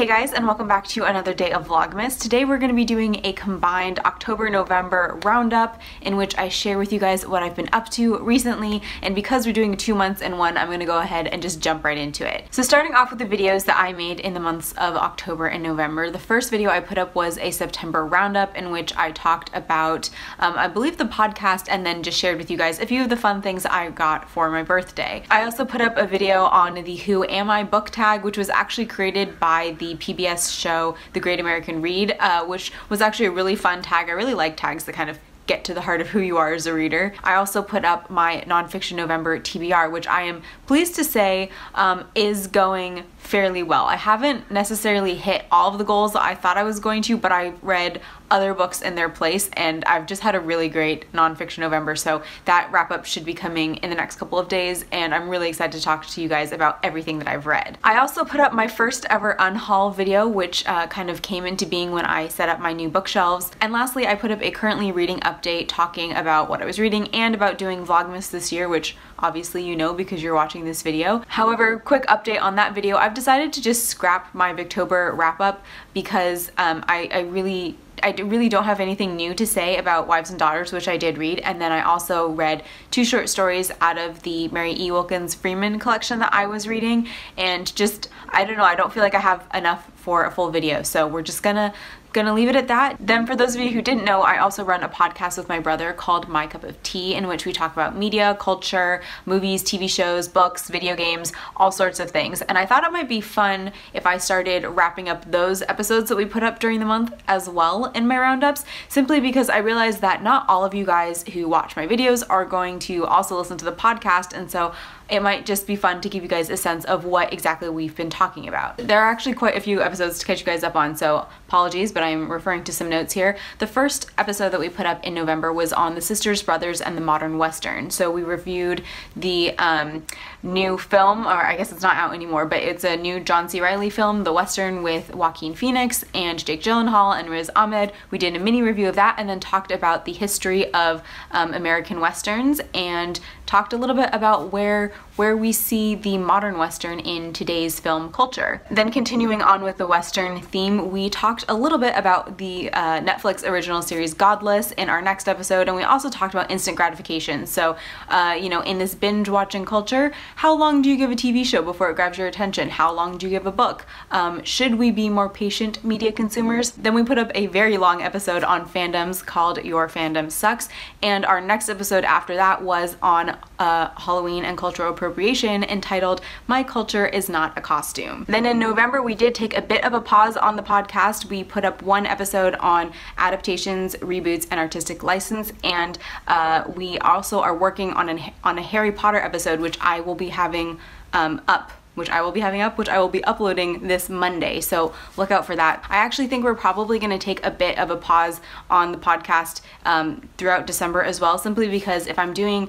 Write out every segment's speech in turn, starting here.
Hey guys, and welcome back to another day of Vlogmas. Today we're going to be doing a combined October-November roundup in which I share with you guys what I've been up to recently, and because we're doing 2 months in one, I'm going to go ahead and just jump right into it. So starting off with the videos that I made in the months of October and November, the first video I put up was a September roundup in which I talked about, I believe, the podcast, and then just shared with you guys a few of the fun things I got for my birthday. I also put up a video on the Who Am I book tag, which was actually created by the PBS show The Great American Read, which was actually a really fun tag. I really like tags that kind of get to the heart of who you are as a reader. I also put up my Nonfiction November TBR, which I am pleased to say is going fairly well. I haven't necessarily hit all of the goals that I thought I was going to, but I read other books in their place, and I've just had a really great Nonfiction November, so that wrap-up should be coming in the next couple of days, and I'm really excited to talk to you guys about everything that I've read. I also put up my first ever unhaul video, which kind of came into being when I set up my new bookshelves. And lastly, I put up a currently reading update talking about what I was reading and about doing Vlogmas this year, which obviously you know because you're watching this video. However, quick update on that video, I've decided to just scrap my Victober wrap-up because I really don't have anything new to say about Wives and Daughters, which I did read, and then I also read 2 short stories out of the Mary E. Wilkins Freeman collection that I was reading, and just, I don't know, I don't feel like I have enough for a full video, so we're just gonna leave it at that. Then for those of you who didn't know, I also run a podcast with my brother called My Cup of Tea, in which we talk about media, culture, movies, TV shows, books, video games, all sorts of things. And I thought it might be fun if I started wrapping up those episodes that we put up during the month as well in my roundups, simply because I realized that not all of you guys who watch my videos are going to also listen to the podcast, and so it might just be fun to give you guys a sense of what exactly we've been talking about. There are actually quite a few episodes to catch you guys up on, so apologies, but I'm referring to some notes here. The first episode that we put up in November was on the Sisters, Brothers, and the Modern Western. So we reviewed the new film, or I guess it's not out anymore, but it's a new John C. Reilly film, The Western, with Joaquin Phoenix and Jake Gyllenhaal and Riz Ahmed. We did a mini review of that and then talked about the history of American Westerns and talked a little bit about where we see the modern Western in today's film culture. Then continuing on with the Western theme, we talked a little bit about the Netflix original series Godless in our next episode, and we also talked about instant gratification. So, you know, in this binge watching culture, how long do you give a TV show before it grabs your attention? How long do you give a book? Should we be more patient media consumers? Then we put up a very long episode on fandoms called Your Fandom Sucks, and our next episode after that was on Halloween and cultural appropriation, entitled My Culture Is Not a Costume. Then in November we did take a bit of a pause on the podcast. We put up one episode on adaptations, reboots, and artistic license, and we also are working on a Harry Potter episode, which I will be having which I will be uploading this Monday, so look out for that. I actually think we're probably going to take a bit of a pause on the podcast throughout December as well, simply because if I'm doing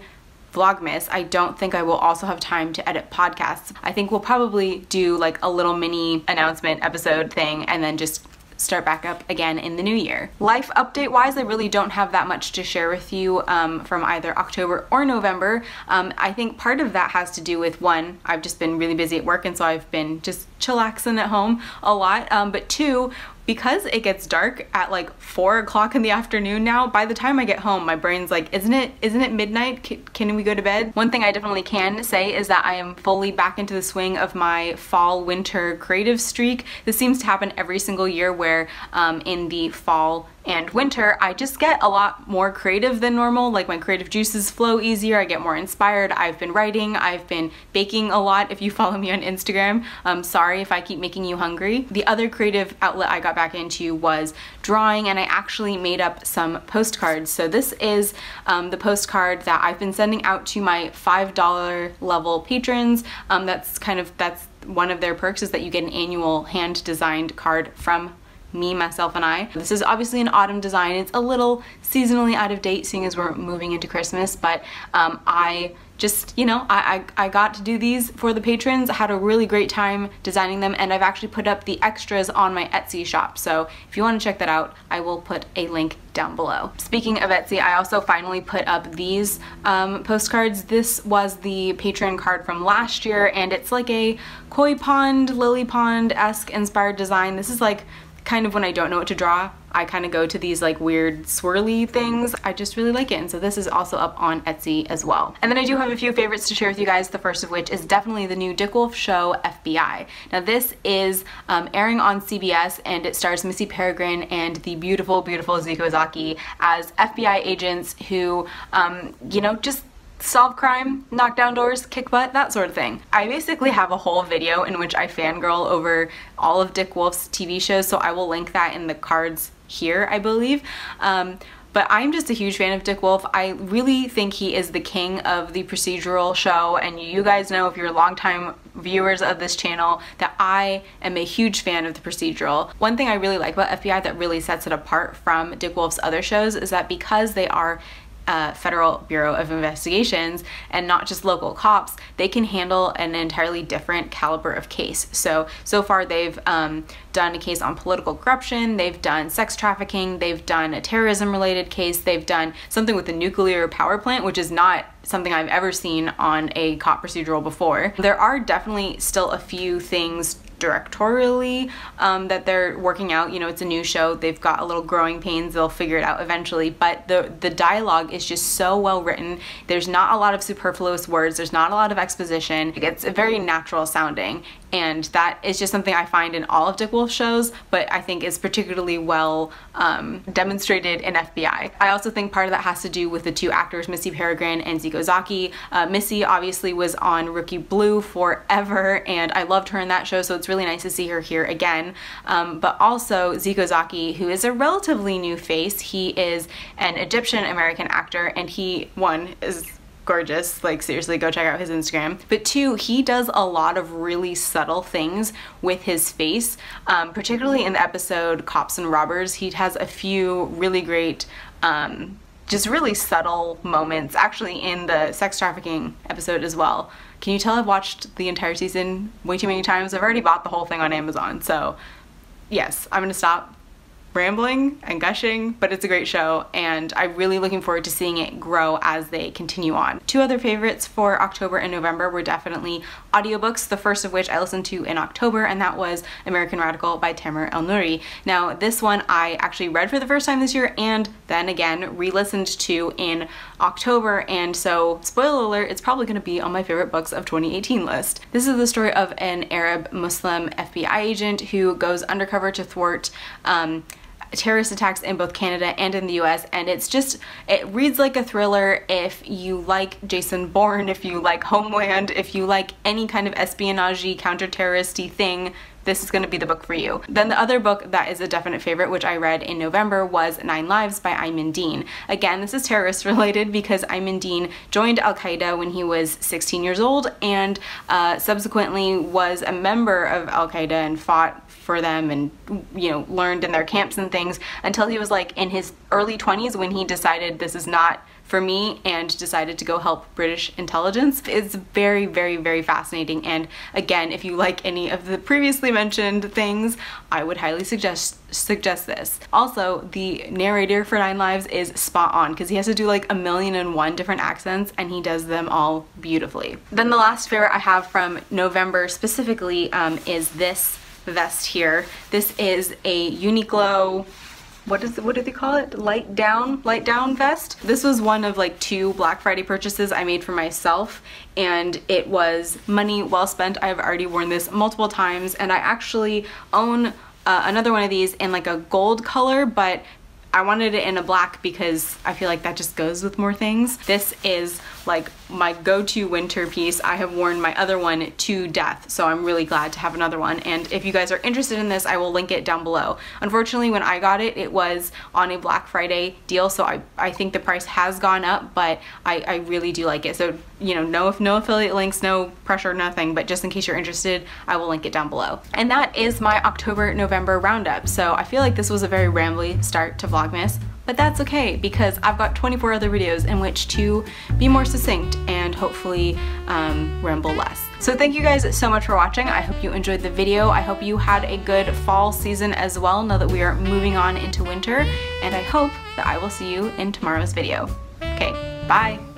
Vlogmas, I don't think I will also have time to edit podcasts. I think we'll probably do like a little mini announcement episode thing and then just start back up again in the new year. Life update wise, I really don't have that much to share with you from either October or November. I think part of that has to do with, one, I've just been really busy at work, and so I've been just chillaxing at home a lot, but 2, because it gets dark at like 4 o'clock in the afternoon now, by the time I get home, my brain's like, isn't it midnight? Can we go to bed? One thing I definitely can say is that I am fully back into the swing of my fall-winter creative streak. This seems to happen every single year where in the fall and winter, I just get a lot more creative than normal. Like, my creative juices flow easier, I get more inspired. I've been writing, I've been baking a lot if you follow me on Instagram. Sorry if I keep making you hungry. The other creative outlet I got back into was drawing, and I actually made up some postcards. So this is the postcard that I've been sending out to my $5 level patrons. That's one of their perks, is that you get an annual hand-designed card from me, myself, and I. This is obviously an autumn design. It's a little seasonally out of date, seeing as we're moving into Christmas, but I just, you know, I got to do these for the patrons. I had a really great time designing them, and I've actually put up the extras on my Etsy shop. So if you want to check that out, I will put a link down below. Speaking of Etsy, I also finally put up these postcards. This was the patron card from last year, and it's like a koi pond, lily pond-esque inspired design. This is like kind of when I don't know what to draw, I kind of go to these like weird swirly things. I just really like it, and so this is also up on Etsy as well. And then I do have a few favorites to share with you guys, the first of which is definitely the new Dick Wolf show, FBI. Now this is airing on CBS, and it stars Missy Peregrine and the beautiful, beautiful Zeke Ozaki as FBI agents who, you know, just solve crime, knock down doors, kick butt, that sort of thing. I basically have a whole video in which I fangirl over all of Dick Wolf's TV shows, so I will link that in the cards here, I believe. But I'm just a huge fan of Dick Wolf. I really think he is the king of the procedural show, and you guys know, if you're longtime viewers of this channel, that I am a huge fan of the procedural. One thing I really like about FBI that really sets it apart from Dick Wolf's other shows is that because they are Federal Bureau of Investigations and not just local cops, they can handle an entirely different caliber of case. So far they've done a case on political corruption, they've done sex trafficking, they've done a terrorism related case, they've done something with a nuclear power plant, which is not something I've ever seen on a cop procedural before. There are definitely still a few things directorially that they're working out. You know, it's a new show, they've got a little growing pains, they'll figure it out eventually, but the dialogue is just so well written. There's not a lot of superfluous words, there's not a lot of exposition. It's very natural sounding, and that is just something I find in all of Dick Wolf's shows, but I think is particularly well demonstrated in FBI. I also think part of that has to do with the two actors, Missy Peregrine and Zeke Ozaki. Missy obviously was on Rookie Blue forever, and I loved her in that show, so it's really nice to see her here again. But also Zeke Ozaki, who is a relatively new face. He is an Egyptian American actor, and he, one, is gorgeous, like seriously go check out his Instagram, but two, he does a lot of really subtle things with his face, particularly in the episode Cops and Robbers. He has a few really great just really subtle moments, actually in the sex trafficking episode as well. Can you tell I've watched the entire season way too many times? I've already bought the whole thing on Amazon, so yes, I'm gonna stop rambling and gushing, but it's a great show, and I'm really looking forward to seeing it grow as they continue on. Two other favorites for October and November were definitely audiobooks, the first of which I listened to in October, and that was American Radical by Tamara Nori. Now this one I actually read for the first time this year, and then again re-listened to in October, and so spoiler alert, it's probably going to be on my favorite books of 2018 list. This is the story of an Arab Muslim FBI agent who goes undercover to thwart terrorist attacks in both Canada and in the US, and it's just, it reads like a thriller. If you like Jason Bourne, if you like Homeland, if you like any kind of espionage-y, counter-terrorist-y thing, this is going to be the book for you. Then the other book that is a definite favorite, which I read in November, was 9 Lives by Ayman Dean. Again, this is terrorist related because Ayman Dean joined Al-Qaeda when he was 16 years old, and subsequently was a member of Al-Qaeda and fought for them, and you know, learned in their camps and things, until he was like in his early 20s when he decided this is not for me and decided to go help British intelligence. It's very, very, very fascinating, and again, if you like any of the previously mentioned things, I would highly suggest this. Also, the narrator for 9 Lives is spot on because he has to do like 1,000,001 different accents, and he does them all beautifully. Then the last favorite I have from November specifically is this vest here. This is a Uniqlo, what do they call it? Light down vest. This was one of like 2 Black Friday purchases I made for myself, and it was money well spent. I've already worn this multiple times, and I actually own another one of these in like a gold color, but I wanted it in a black because I feel like that just goes with more things. This is like my go-to winter piece. I have worn my other one to death, so I'm really glad to have another one, and if you guys are interested in this, I will link it down below. Unfortunately, when I got it, it was on a Black Friday deal, so I think the price has gone up, but I really do like it. So, you know, no affiliate links, no pressure, nothing, but just in case you're interested, I will link it down below. And that is my October-November roundup. So I feel like this was a very rambly start to Vlogmas. but that's okay because I've got 24 other videos in which to be more succinct and hopefully ramble less. So thank you guys so much for watching. I hope you enjoyed the video. I hope you had a good fall season as well now that we are moving on into winter, and I hope that I will see you in tomorrow's video. Okay, bye!